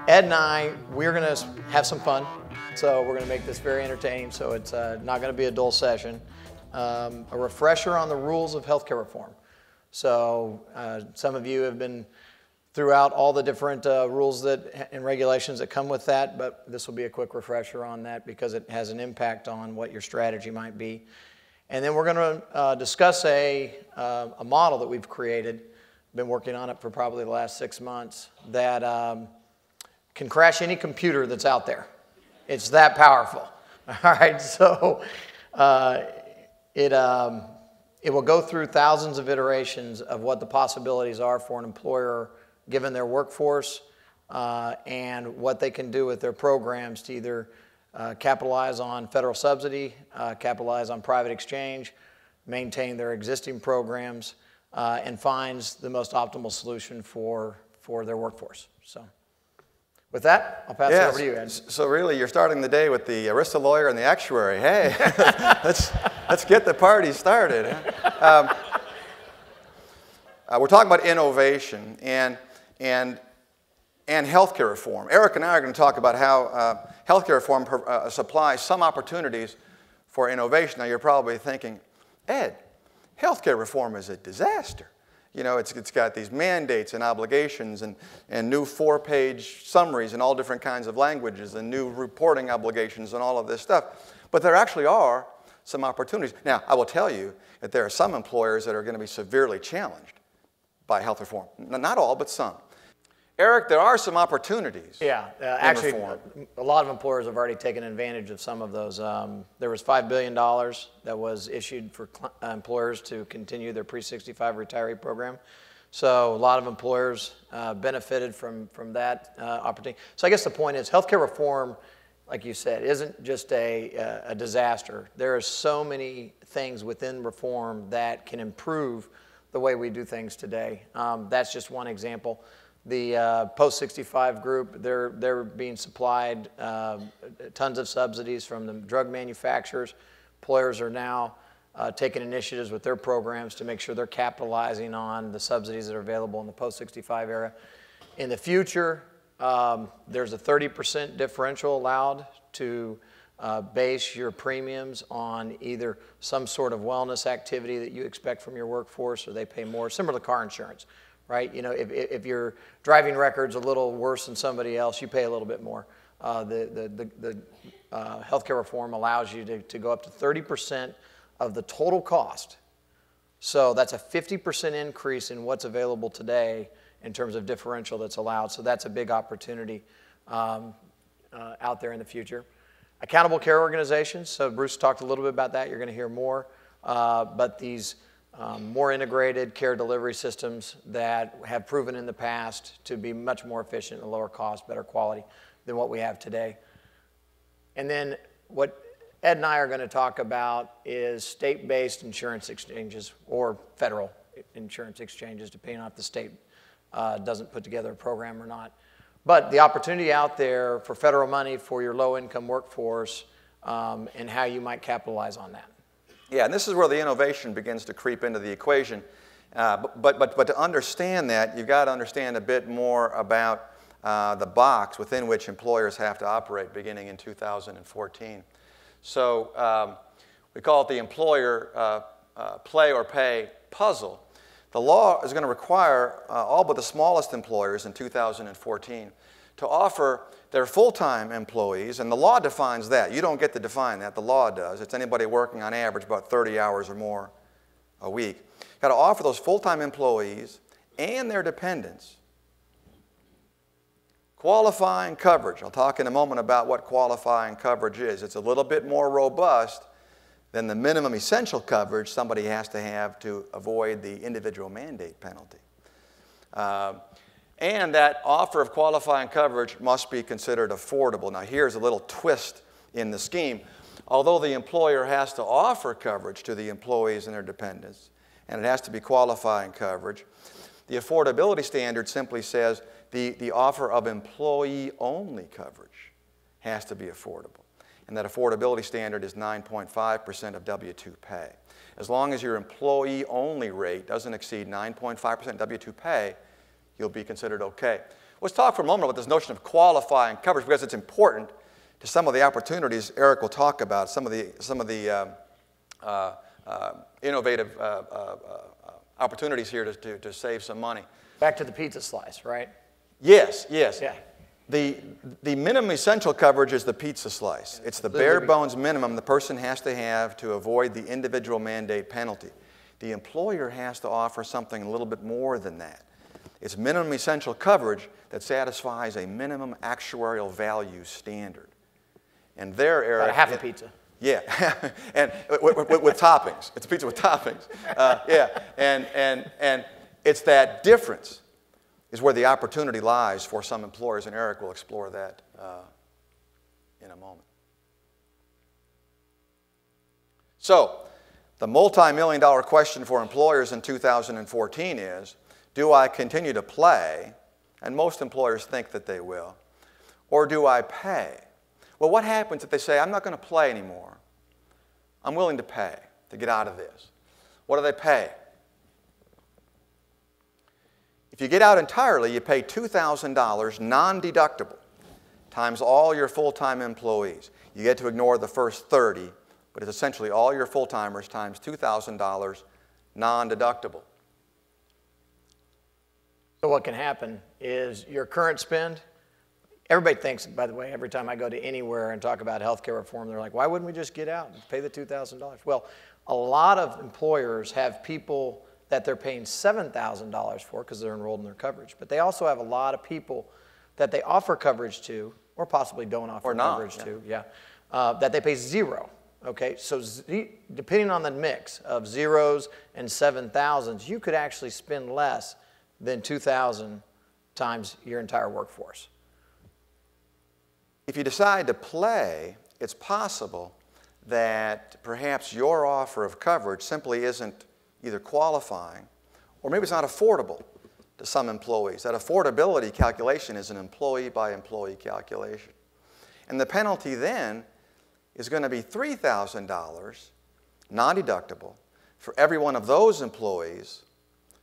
Ed and I, we're going to have some fun. So we're going to make this very entertaining, so it's not going to be a dull session. A refresher on the rules of healthcare reform. So some of you have been throughout all the different rules and regulations that come with that, but this will be a quick refresher on that because it has an impact on what your strategy might be. And then we're going to discuss a model that we've created, been working on it for probably the last 6 months, that can crash any computer that's out there. It's that powerful. All right, so it will go through thousands of iterations of what the possibilities are for an employer given their workforce and what they can do with their programs to either capitalize on federal subsidy, capitalize on private exchange, maintain their existing programs, and finds the most optimal solution for their workforce. So with that, I'll pass it over to you, Ed. So really, you're starting the day with the Arista lawyer and the actuary. Hey, let's get the party started. We're talking about innovation and healthcare reform. Eric and I are going to talk about how healthcare reform supplies some opportunities for innovation. Now, you're probably thinking, Ed, healthcare reform is a disaster. You know, it's got these mandates and obligations and new 4-page summaries in all different kinds of languages and new reporting obligations and all of this stuff. But there actually are some opportunities. Now, I will tell you that there are some employers that are going to be severely challenged by health reform. Not all, but some. Eric, there are some opportunities. Yeah, actually, a lot of employers have already taken advantage of some of those. There was $5 billion that was issued for employers to continue their pre-65 retiree program. So a lot of employers benefited from that opportunity. So I guess the point is healthcare reform, like you said, isn't just a disaster. There are so many things within reform that can improve the way we do things today. That's just one example. The post-65 group, they're being supplied tons of subsidies from the drug manufacturers. Employers are now taking initiatives with their programs to make sure they're capitalizing on the subsidies that are available in the post-65 era. In the future, there's a 30% differential allowed to base your premiums on either some sort of wellness activity that you expect from your workforce, or they pay more, similar to car insurance. Right? You know, if your driving record's a little worse than somebody else, you pay a little bit more. The healthcare reform allows you to go up to 30% of the total cost. So that's a 50% increase in what's available today in terms of differential that's allowed. So that's a big opportunity out there in the future. Accountable care organizations. So Bruce talked a little bit about that. You're going to hear more. But these more integrated care delivery systems that have proven in the past to be much more efficient and lower cost, better quality than what we have today. And then what Ed and I are going to talk about is state-based insurance exchanges or federal insurance exchanges, depending on if the state doesn't put together a program or not. But the opportunity out there for federal money for your low-income workforce and how you might capitalize on that. Yeah, and this is where the innovation begins to creep into the equation. But to understand that, you've got to understand a bit more about the box within which employers have to operate beginning in 2014. So we call it the employer play or pay puzzle. The law is going to require all but the smallest employers in 2014 to offer their full-time employees, and the law defines that. You don't get to define that. The law does. It's anybody working on average about 30 hours or more a week. You've got to offer those full-time employees and their dependents qualifying coverage. I'll talk in a moment about what qualifying coverage is. It's a little bit more robust than the minimum essential coverage somebody has to have to avoid the individual mandate penalty. And that offer of qualifying coverage must be considered affordable. Now, here's a little twist in the scheme. Although the employer has to offer coverage to the employees and their dependents, and it has to be qualifying coverage, the affordability standard simply says the offer of employee-only coverage has to be affordable. And that affordability standard is 9.5% of W-2 pay. As long as your employee-only rate doesn't exceed 9.5% W-2 pay, you'll be considered okay. Let's talk for a moment about this notion of qualifying coverage, because it's important to some of the opportunities Eric will talk about, some of the innovative opportunities here to save some money. Back to the pizza slice, right? Yes, yes. Yeah. The minimum essential coverage is the pizza slice. It's the bare bones minimum the person has to have to avoid the individual mandate penalty. The employer has to offer something a little bit more than that. It's minimum essential coverage that satisfies a minimum actuarial value standard. And there, Eric... About half a pizza. Yeah, and with toppings. It's a pizza with toppings. Yeah, and it's that difference is where the opportunity lies for some employers, and Eric will explore that in a moment. So, the multi-million-dollar question for employers in 2014 is, do I continue to play, and most employers think that they will, or do I pay? Well, what happens if they say, I'm not going to play anymore? I'm willing to pay to get out of this. What do they pay? If you get out entirely, you pay $2,000 non-deductible times all your full-time employees. You get to ignore the first 30, but it's essentially all your full-timers times $2,000 non-deductible. So what can happen is your current spend, everybody thinks, by the way, every time I go to anywhere and talk about healthcare reform, they're like, why wouldn't we just get out and pay the $2,000? Well, a lot of employers have people that they're paying $7,000 for because they're enrolled in their coverage. But they also have a lot of people that they offer coverage to, or possibly don't offer coverage to, that they pay zero. Okay, so depending on the mix of zeros and 7,000s, you could actually spend less than 2,000 times your entire workforce. If you decide to play, it's possible that perhaps your offer of coverage simply isn't either qualifying, or maybe it's not affordable to some employees. That affordability calculation is an employee-by-employee calculation. And the penalty then is going to be $3,000 non-deductible for every one of those employees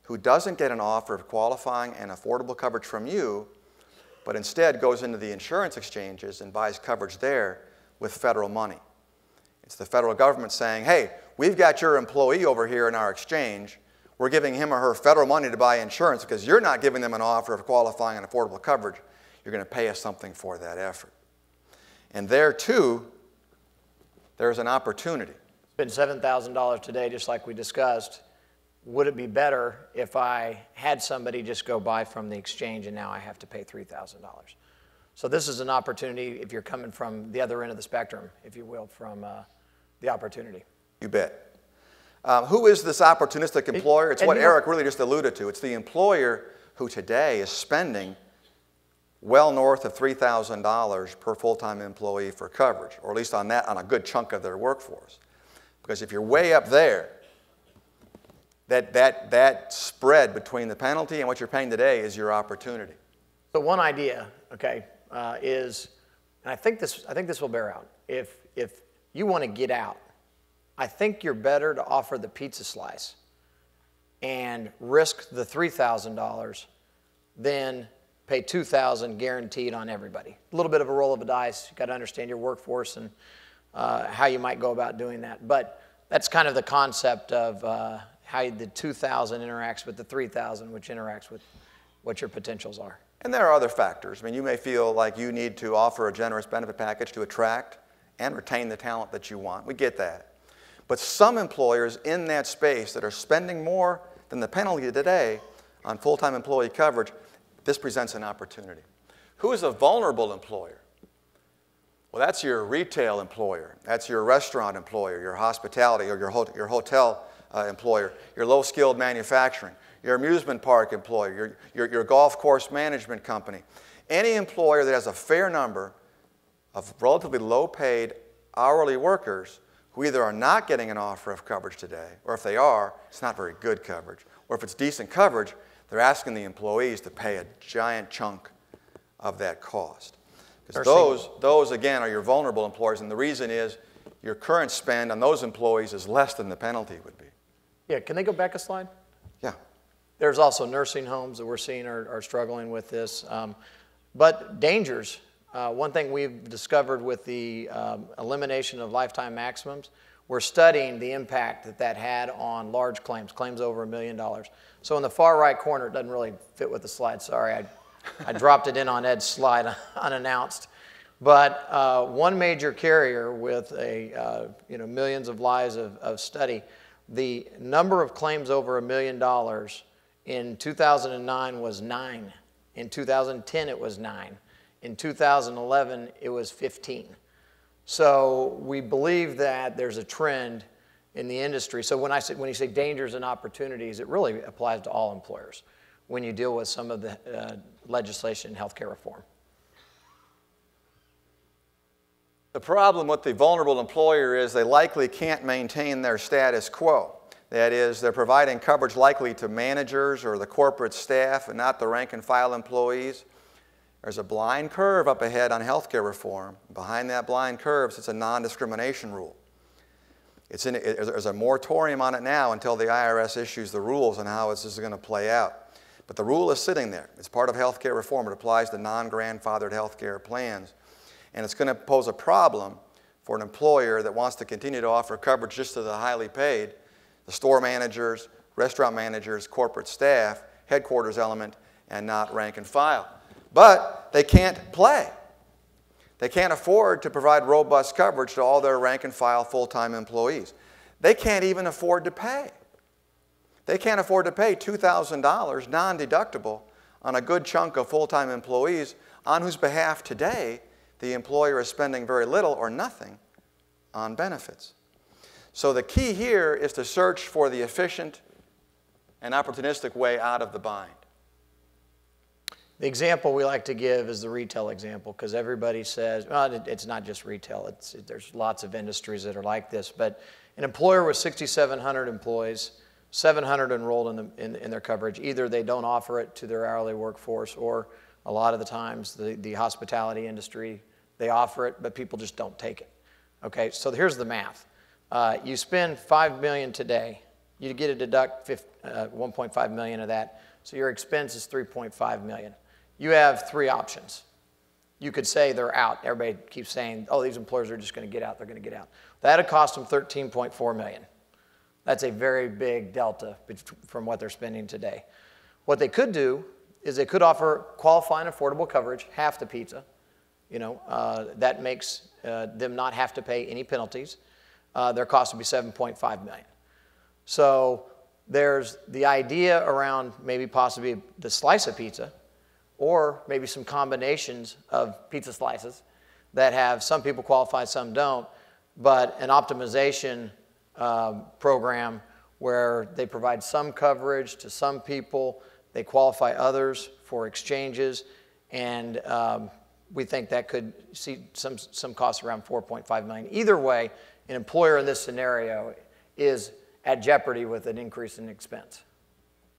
who doesn't get an offer of qualifying and affordable coverage from you, but instead goes into the insurance exchanges and buys coverage there with federal money. It's the federal government saying, hey, we've got your employee over here in our exchange. We're giving him or her federal money to buy insurance because you're not giving them an offer of qualifying and affordable coverage. You're going to pay us something for that effort. And there, too, there's an opportunity. Spend $7,000 today, just like we discussed. Would it be better if I had somebody just go buy from the exchange and now I have to pay $3,000? So this is an opportunity if you're coming from the other end of the spectrum, if you will, from the opportunity. You bet. Who is this opportunistic employer? It's what Eric really just alluded to. It's the employer who today is spending well north of $3,000 per full-time employee for coverage, or at least on a good chunk of their workforce. Because if you're way up there, that spread between the penalty and what you're paying today is your opportunity. So one idea, okay, is, and I think this will bear out. If you want to get out, I think you're better to offer the pizza slice and risk the $3,000 than pay $2,000 guaranteed on everybody. A little bit of a roll of the dice. You've got to understand your workforce and how you might go about doing that. But that's kind of the concept of how the 2,000 interacts with the 3,000, which interacts with what your potentials are. And there are other factors. I mean, you may feel like you need to offer a generous benefit package to attract and retain the talent that you want. We get that. But some employers in that space that are spending more than the penalty today on full-time employee coverage, this presents an opportunity. Who is a vulnerable employer? Well, that's your retail employer. That's your restaurant employer, your hospitality or your hotel employer, your low-skilled manufacturing, your amusement park employer, your golf course management company. Any employer that has a fair number of relatively low-paid hourly workers who either are not getting an offer of coverage today, or if they are, it's not very good coverage, or if it's decent coverage, they're asking the employees to pay a giant chunk of that cost. Because those, again, are your vulnerable employers, and the reason is your current spend on those employees is less than the penalty would be. Yeah, can they go back a slide? Yeah. There's also nursing homes that we're seeing are struggling with this. But dangers, one thing we've discovered with the elimination of lifetime maximums, we're studying the impact that that had on large claims, claims over $1 million. So in the far right corner, it doesn't really fit with the slide, sorry, I dropped it in on Ed's slide unannounced. But one major carrier with millions of lives of study, the number of claims over $1 million in 2009 was 9. In 2010, it was 9. In 2011, it was 15. So we believe that there's a trend in the industry. So when you say dangers and opportunities, it really applies to all employers when you deal with some of the legislation in healthcare reform. The problem with the vulnerable employer is they likely can't maintain their status quo. That is, they're providing coverage likely to managers or the corporate staff and not the rank and file employees. There's a blind curve up ahead on healthcare reform. Behind that blind curve sits a non-discrimination rule. There's a moratorium on it now until the IRS issues the rules on how this is going to play out. But the rule is sitting there. It's part of healthcare reform. It applies to non-grandfathered healthcare plans. And it's going to pose a problem for an employer that wants to continue to offer coverage just to the highly paid, the store managers, restaurant managers, corporate staff, headquarters element, and not rank and file. But they can't play. They can't afford to provide robust coverage to all their rank and file full-time employees. They can't even afford to pay. They can't afford to pay $2,000 non-deductible on a good chunk of full-time employees on whose behalf today the employer is spending very little or nothing on benefits. So the key here is to search for the efficient and opportunistic way out of the bind. The example we like to give is the retail example, because everybody says, well, it's not just retail. There's lots of industries that are like this. But an employer with 6,700 employees, 700 enrolled in their coverage. Either they don't offer it to their hourly workforce, or a lot of the times the hospitality industry, they offer it, but people just don't take it. Okay, so here's the math. You spend $5 million today. You get to deduct $1.5 million of that, so your expense is $3.5 million. You have three options. You could say they're out. Everybody keeps saying, oh, these employers are just going to get out. They're going to get out. That would cost them $13.4 million. That's a very big delta from what they're spending today. What they could do is they could offer qualifying affordable coverage, half the pizza. That makes them not have to pay any penalties. Their cost would be $7.5 million. So there's the idea around maybe possibly the slice of pizza, or maybe some combinations of pizza slices that have some people qualify, some don't, but an optimization program where they provide some coverage to some people, they qualify others for exchanges, and we think that could see some costs around $4.5 million. Either way, an employer in this scenario is at jeopardy with an increase in expense.